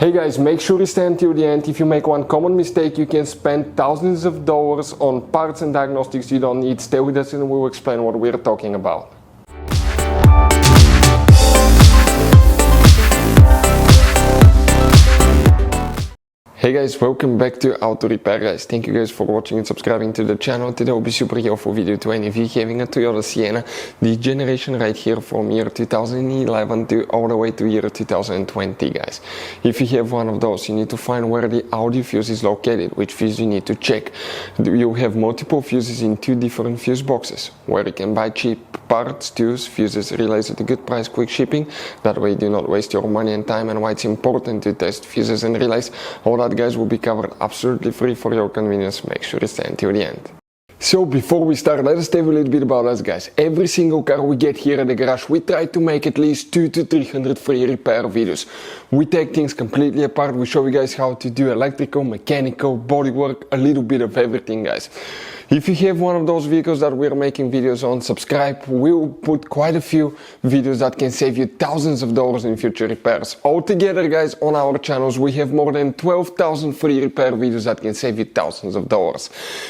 Hey guys, make sure you stay until the end. If you make one common mistake, you can spend thousands of dollars on parts and diagnostics you don't need. Stay with us and we'll explain what we're talking about. Hey guys, welcome back to Auto Repair guys. Thank you guys for watching and subscribing to the channel. Today will be super helpful video to any of you having a Toyota Sienna, the generation right here from year 2011 to all the way to year 2020 guys. If you have one of those, you need to find where the audio fuse is located, which fuse you need to check. You have multiple fuses in two different fuse boxes where you can buy cheap parts, tools, fuses, relays at a good price, quick shipping. That way you do not waste your money and time, and why it's important to test fuses and relays. All that guys will be covered absolutely free for your convenience. Make sure to stay until the end. So before we start, let us tell you a little bit about us guys. Every single car we get here at the garage, we try to make at least 200 to 300 free repair videos. We take things completely apart. We show you guys how to do electrical, mechanical, bodywork, a little bit of everything guys. If you have one of those vehicles that we're making videos on, subscribe. We'll put quite a few videos that can save you thousands of dollars in future repairs. Altogether guys, on our channels we have more than 12,000 free repair videos that can save you thousands of dollars.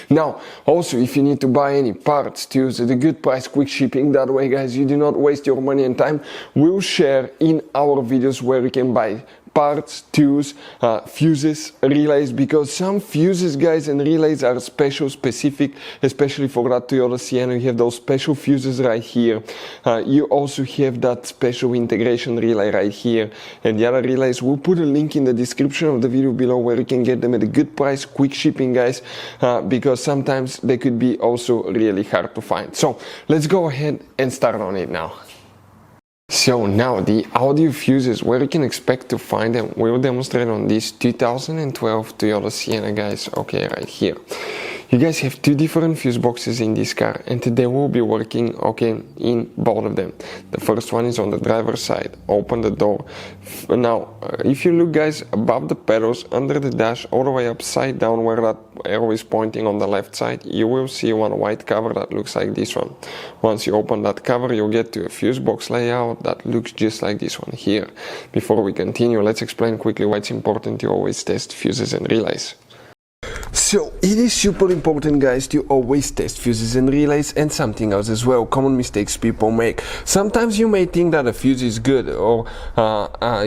Now also, if you need to buy any parts, tools at a good price, quick shipping, that way guys you do not waste your money and time, we'll share in our videos where you can buy parts, tools, fuses, relays, because some fuses guys and relays are specific, especially for that Toyota Sienna. You have those special fuses right here. You also have that special integration relay right here, and the other relays, we'll put a link in the description of the video below where you can get them at a good price, quick shipping guys, because sometimes they could be also really hard to find. So let's go ahead and start on it now. So now the audio fuses, where you can expect to find them, we'll demonstrate on this 2012 Toyota Sienna guys. Okay, right here. You guys have two different fuse boxes in this car, and today we'll be working in both of them. The first one is on the driver's side. Open the door. Now if you look guys above the pedals, under the dash, all the way upside down where that arrow is pointing on the left side, you will see one white cover that looks like this one. Once you open that cover, you'll get to a fuse box layout that looks just like this one here. Before we continue, let's explain quickly why it's important to always test fuses and relays. So it is super important guys to always test fuses and relays, and something else as well, common mistakes people make. Sometimes you may think that a fuse is good, or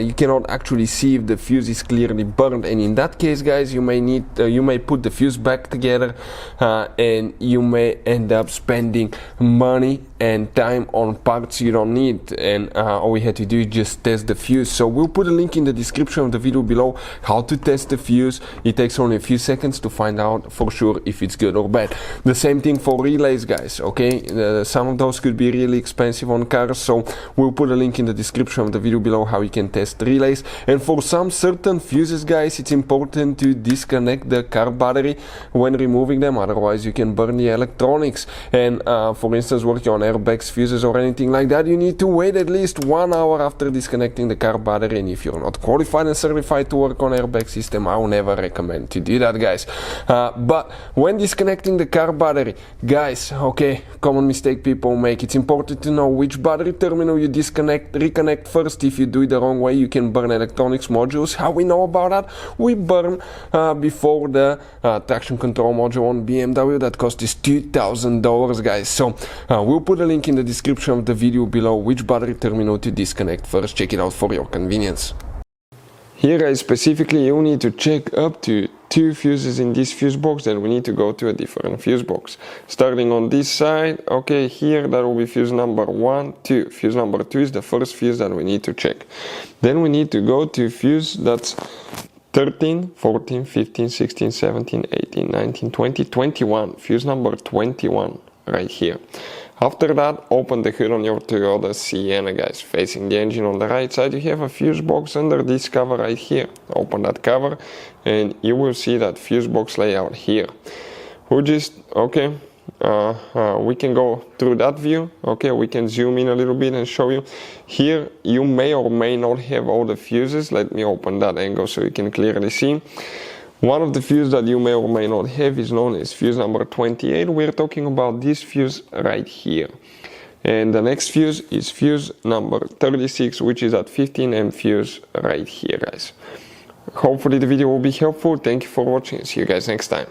you cannot actually see if the fuse is clearly burned, and in that case guys you may put the fuse back together, and you may end up spending money and time on parts you don't need, and all we had to do is just test the fuse. So we'll put a link in the description of the video below how to test the fuse. It takes only a few seconds to find out for sure if it's good or bad. The same thing for relays guys, okay? Some of those could be really expensive on cars, so we'll put a link in the description of the video below how you can test relays. And for some certain fuses guys, it's important to disconnect the car battery when removing them, otherwise you can burn the electronics. And for instance, working on airbags, fuses or anything like that, you need to wait at least 1 hour after disconnecting the car battery, and if you're not qualified and certified to work on airbag system, I will never recommend to do that guys. But when disconnecting the car battery guys, okay, common mistake people make, it's important to know which battery terminal you reconnect first. If you do it the wrong way, you can burn electronics modules. How we know about that? We burn before the traction control module on BMW that cost us $2,000 guys. So we'll put a link in the description of the video below which battery terminal to disconnect first. Check it out for your convenience. Here guys, specifically you need to check up to 2 fuses in this fuse box, then we need to go to a different fuse box. Starting on this side, okay, here that will be fuse number 1, 2. Fuse number 2 is the first fuse that we need to check. Then we need to go to fuse that's 13, 14, 15, 16, 17, 18, 19, 20, 21. Fuse number 21 right here. After that, open the hood on your Toyota Sienna guys. Facing the engine on the right side, you have a fuse box under this cover right here. Open that cover and you will see that fuse box layout here. We'll just, okay, we can go through that view. Okay, we can zoom in a little bit and show you. Here you may or may not have all the fuses. Let me open that angle so you can clearly see. One of the fuses that you may or may not have is known as fuse number 28. We're talking about this fuse right here. And the next fuse is fuse number 36, which is at 15 amp fuse right here, guys. Hopefully the video will be helpful. Thank you for watching. See you guys next time.